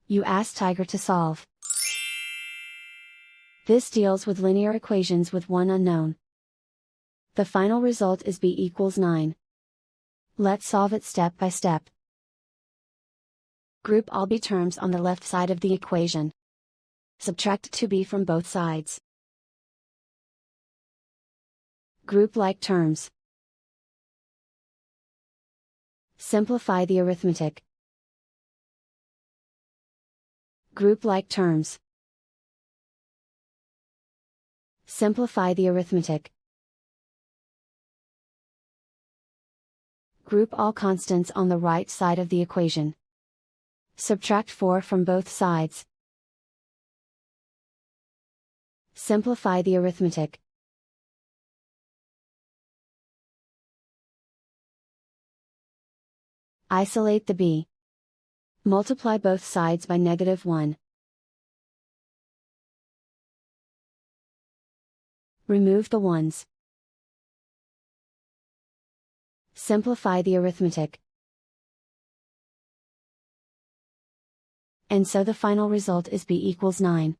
You ask Tiger to solve. This deals with linear equations with one unknown. The final result is b equals 9. Let's solve it step by step. Group all b terms on the left side of the equation. Subtract 2b from both sides. Group like terms. Simplify the arithmetic. Group like terms. Simplify the arithmetic. Group all constants on the right side of the equation. Subtract 4 from both sides. Simplify the arithmetic. Isolate the b. Multiply both sides by -1. Remove the ones. Simplify the arithmetic. And so the final result is b equals 9.